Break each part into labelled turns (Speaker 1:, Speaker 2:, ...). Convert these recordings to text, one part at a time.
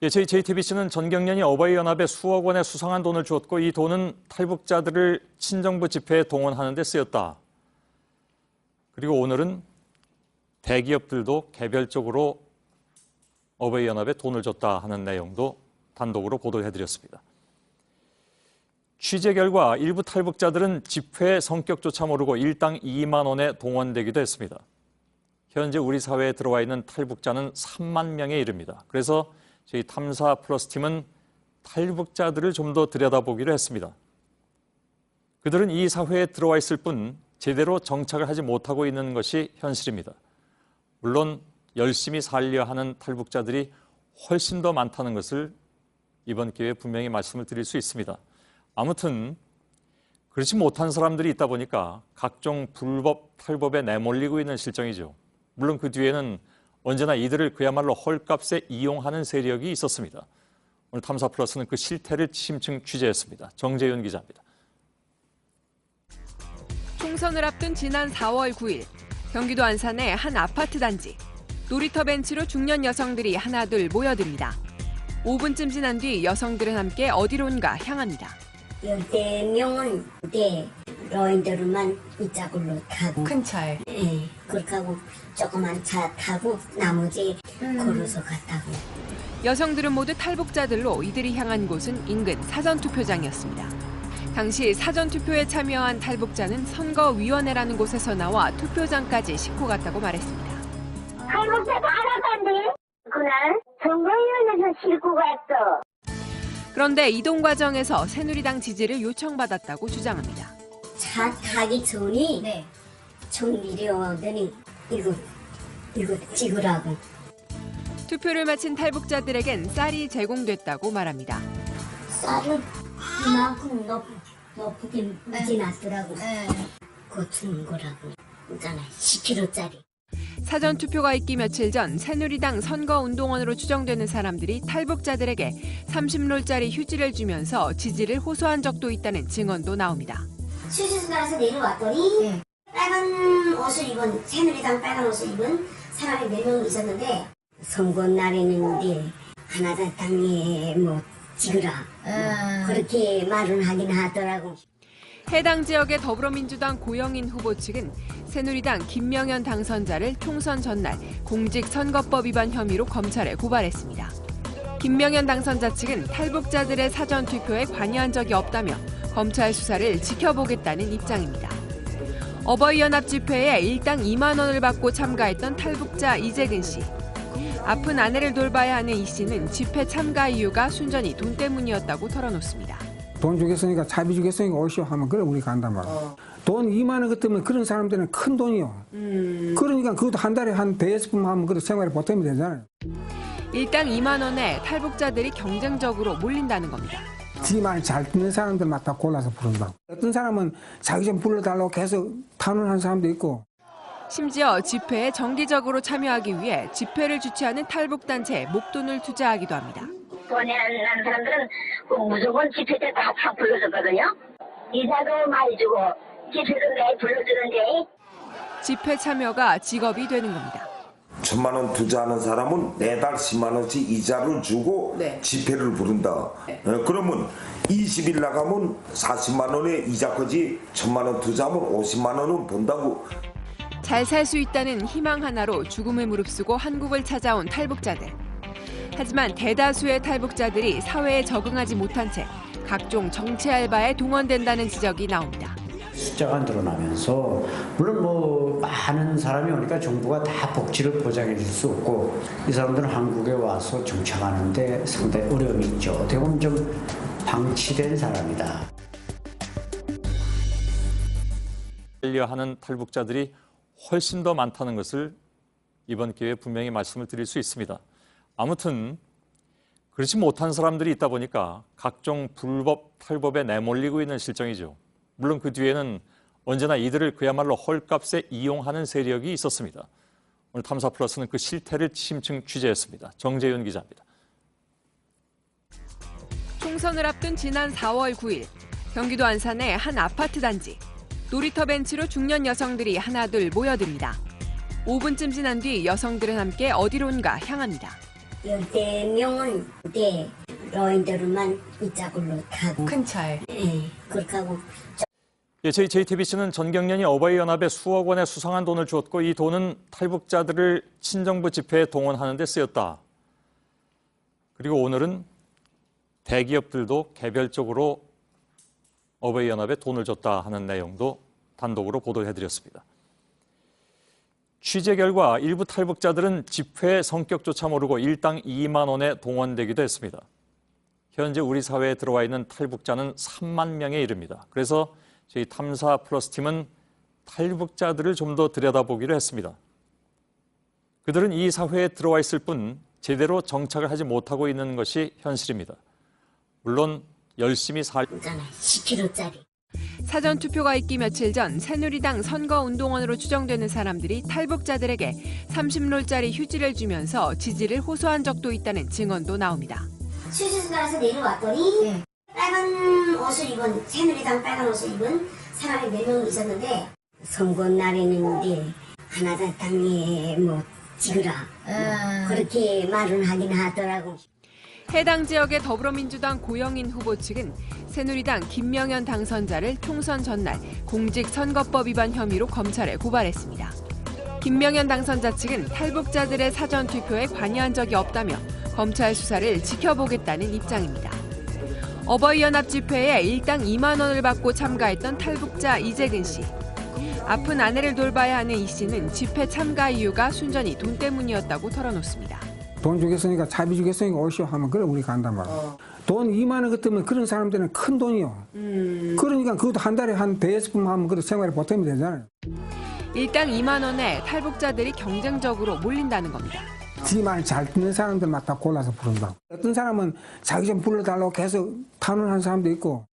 Speaker 1: 예, 저희 JTBC는 전경련이 어버이연합에 수억 원의 수상한 돈을 주었고 이 돈은 탈북자들을 친정부 집회에 동원하는 데 쓰였다. 그리고 오늘은 대기업들도 개별적으로 어버이연합에 돈을 줬다 하는 내용도 단독으로 보도해드렸습니다. 취재 결과 일부 탈북자들은 집회의 성격조차 모르고 일당 2만 원에 동원되기도 했습니다. 현재 우리 사회에 들어와 있는 탈북자는 3만 명에 이릅니다. 그래서 저희 탐사 플러스 팀은 탈북자들을 좀 더 들여다보기로 했습니다. 그들은 이 사회에 들어와 있을 뿐 제대로 정착을 하지 못하고 있는 것이 현실입니다. 물론 열심히 살려 하는 탈북자들이 훨씬 더 많다는 것을 이번 기회에 분명히 말씀을 드릴 수 있습니다. 아무튼 그렇지 못한 사람들이 있다 보니까 각종 불법 탈법에 내몰리고 있는 실정이죠. 물론 그 뒤에는 언제나 이들을 그야말로 헐값에 이용하는 세력이 있었습니다. 오늘 탐사 플러스는 그 실태를 심층 취재했습니다. 정재윤 기자입니다.
Speaker 2: 총선을 앞둔 지난 4월 9일 경기도 안산의 한 아파트 단지. 놀이터 벤치로 중년 여성들이 하나둘 모여듭니다. 5분쯤 지난 뒤 여성들은 함께 어디론가 향합니다.
Speaker 3: 10명은 로인들만 이 짝으로 타고
Speaker 4: 큰 차에?
Speaker 3: 네, 그렇게 하고 조그만 차 타고 나머지 걸어서 갔다고.
Speaker 2: 여성들은 모두 탈북자들로 이들이 향한 곳은 인근 사전투표장이었습니다. 당시 사전투표에 참여한 탈북자는 선거위원회라는 곳에서 나와 투표장까지 싣고 갔다고 말했습니다.
Speaker 5: 탈북자가 하나도 안 돼. 그날 선거위원회에서 싣고 갔어.
Speaker 2: 그런데 이동 과정에서 새누리당 지지를 요청받았다고 주장합니다.
Speaker 3: 차 타기 전에 정리를 오더니 이거 찍으라고.
Speaker 2: 투표를 마친 탈북자들에겐 쌀이 제공됐다고 말합니다.
Speaker 3: 쌀은 이만큼 높게 묻어놨더라고. 그거 주는 거라고. 있잖아, 10kg짜리.
Speaker 2: 사전투표가 있기 며칠 전 새누리당 선거운동원으로 추정되는 사람들이 탈북자들에게 30롤짜리 휴지를 주면서 지지를 호소한 적도 있다는 증언도 나옵니다.
Speaker 3: 휴지순간에서 내려왔더니 빨간 옷을 입은, 새누리당 빨간 옷을 입은 사람이 4명 있었는데 선거 날에는 하나당 땅에 찍으라 그렇게 말은 하긴 하더라고.
Speaker 2: 해당 지역의 더불어민주당 고영인 후보 측은 새누리당 김명현 당선자를 총선 전날 공직선거법 위반 혐의로 검찰에 고발했습니다. 김명현 당선자 측은 탈북자들의 사전투표에 관여한 적이 없다며 검찰 수사를 지켜보겠다는 입장입니다. 어버이연합 집회에 일당 2만 원을 받고 참가했던 탈북자 이재근 씨. 아픈 아내를 돌봐야 하는 이 씨는 집회 참가 이유가 순전히 돈 때문이었다고 털어놓습니다.
Speaker 6: 돈 주겠으니까 차비 주겠으니까 오시오 하면 그래 우리 간단 말이야. 돈 2만 원 같으면 그런 사람들은 큰 돈이요. 그러니까 그것도 한 달에 한 대여섯 번 하면 그래도 생활에 보탬이 되잖아요.
Speaker 2: 일당 2만 원에 탈북자들이 경쟁적으로 몰린다는 겁니다.
Speaker 6: 지 말 잘 듣는 사람들만 다 골라서 부른다고. 어떤 사람은 자기 좀 불러달라고 계속 탄원하는 사람도 있고.
Speaker 2: 심지어 집회에 정기적으로 참여하기 위해 집회를 주최하는 탈북단체에 목돈을 투자하기도 합니다.
Speaker 5: 돈이 안 나는 사람들은 무조건 집회 때 다 불러줬거든요. 이자도 많이 주고 집회도 매일 불러주는데. 집회
Speaker 2: 참여가 직업이 되는 겁니다.
Speaker 7: 1,000만 원 투자하는 사람은 매달 10만 원씩 이자를 주고 집회를 부른다. 그러면 20일 나가면 40만 원의 이자까지 1,000만 원 투자하면 50만 원은 번다고.
Speaker 2: 잘 살 수 있다는 희망 하나로 죽음을 무릅쓰고 한국을 찾아온 탈북자들. 하지만 대다수의 탈북자들이 사회에 적응하지 못한 채 각종 정치 알바에 동원된다는 지적이 나옵니다.
Speaker 8: 숫자가 늘어나면서 물론 많은 사람이 오니까 정부가 다 복지를 보장해 줄 수 없고 이 사람들은 한국에 와서 정착하는데 상당히 어려움이 있죠. 어떻게 보면 좀 방치된 사람이다.
Speaker 1: 하는 탈북자들이 훨씬 더 많다는 것을 이번 기회에 분명히 말씀을 드릴 수 있습니다. 아무튼 그렇지 못한 사람들이 있다 보니까 각종 불법 탈법에 내몰리고 있는 실정이죠. 물론 그 뒤에는 언제나 이들을 그야말로 헐값에 이용하는 세력이 있었습니다. 오늘 탐사 플러스는 그 실태를 심층 취재했습니다. 정재윤 기자입니다.
Speaker 2: 총선을 앞둔 지난 4월 9일 경기도 안산의 한 아파트 단지. 놀이터 벤치로 중년 여성들이 하나둘 모여듭니다. 5분쯤 지난 뒤 여성들은 함께 어디론가 향합니다.
Speaker 3: 10대명은 때 로인들만 이짝으로 타고
Speaker 2: 큰 차에.
Speaker 3: 예, 그렇게 하고
Speaker 1: 예, 저희 JTBC는 전경련이 어버이연합에 수억 원의 수상한 돈을 주었고 이 돈은 탈북자들을 친정부 집회에 동원하는 데 쓰였다. 그리고 오늘은 대기업들도 개별적으로 어버이연합에 돈을 줬다 하는 내용도 단독으로 보도해드렸습니다. 취재 결과 일부 탈북자들은 집회의 성격조차 모르고 일당 2만 원에 동원되기도 했습니다. 현재 우리 사회에 들어와 있는 탈북자는 3만 명에 이릅니다. 그래서 저희 탐사 플러스 팀은 탈북자들을 좀 더 들여다보기로 했습니다. 그들은 이 사회에 들어와 있을 뿐 제대로 정착을 하지 못하고 있는 것이 현실입니다. 물론 열심히
Speaker 3: 있잖아요. 10kg짜리.
Speaker 2: 사전투표가 있기 며칠 전 새누리당 선거운동원으로 추정되는 사람들이 탈북자들에게 30롤짜리 휴지를 주면서 지지를 호소한 적도 있다는 증언도 나옵니다.
Speaker 3: 휴지순간에서 내려왔더니 빨간 옷을 입은 새누리당 빨간 옷을 입은 사람이 4명 있었는데 선거 날에는 하나당 땅에 뭐 찍으라 뭐 그렇게 말은 하긴 하더라고.
Speaker 2: 해당 지역의 더불어민주당 고영인 후보 측은 새누리당 김명현 당선자를 총선 전날 공직선거법 위반 혐의로 검찰에 고발했습니다. 김명현 당선자 측은 탈북자들의 사전투표에 관여한 적이 없다며 검찰 수사를 지켜보겠다는 입장입니다. 어버이연합 집회에 일당 2만 원을 받고 참가했던 탈북자 이재근 씨. 아픈 아내를 돌봐야 하는 이 씨는 집회 참가 이유가 순전히 돈 때문이었다고 털어놓습니다.
Speaker 6: 돈 주겠으니까 차비 주겠으니까 오시오 하면 그래 우리 간단 말이야. 돈 2만 원 같으면 그런 사람들은 큰 돈이요. 그러니까 그것도 한 달에 한 대여섯 번 하면 그래도 생활에 보탬이 되잖아요.
Speaker 2: 일당 2만 원에 탈북자들이 경쟁적으로 몰린다는 겁니다.
Speaker 6: 지 말 잘 듣는 사람들만 다 골라서 부른다고. 어떤 사람은 자기 좀 불러달라고 계속 탄원하는 사람도 있고.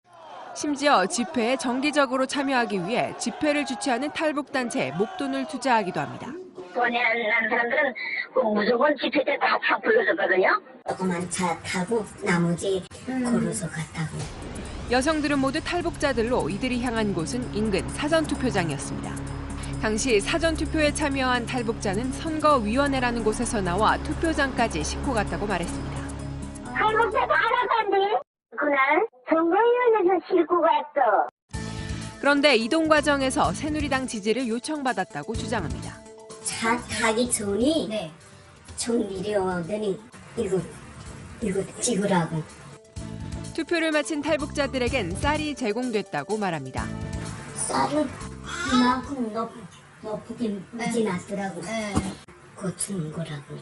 Speaker 2: 심지어 집회에 정기적으로 참여하기 위해 집회를 주최하는 탈북단체에 목돈을 투자하기도 합니다.
Speaker 5: 돈이 안 난 사람들은 무조건 집회 때 다 불러줬거든요.
Speaker 3: 조그만 차 타고 나머지 걸어서 갔다고.
Speaker 2: 여성들은 모두 탈북자들로 이들이 향한 곳은 인근 사전투표장이었습니다. 당시 사전투표에 참여한 탈북자는 선거위원회라는 곳에서 나와 투표장까지 싣고 갔다고 말했습니다.
Speaker 5: 탈북자도 알아봤니? 그날 선거위원회에서 싣고 갔어.
Speaker 2: 그런데 이동 과정에서 새누리당 지지를 요청받았다고 주장합니다.
Speaker 3: 차 타기 전에 총 내려오더니 이거 찍으라고.
Speaker 2: 투표를 마친 탈북자들에겐 쌀이 제공됐다고 말합니다.
Speaker 3: 쌀을 이만큼 높게 묻지 놨더라고. 그거 주는 거라고.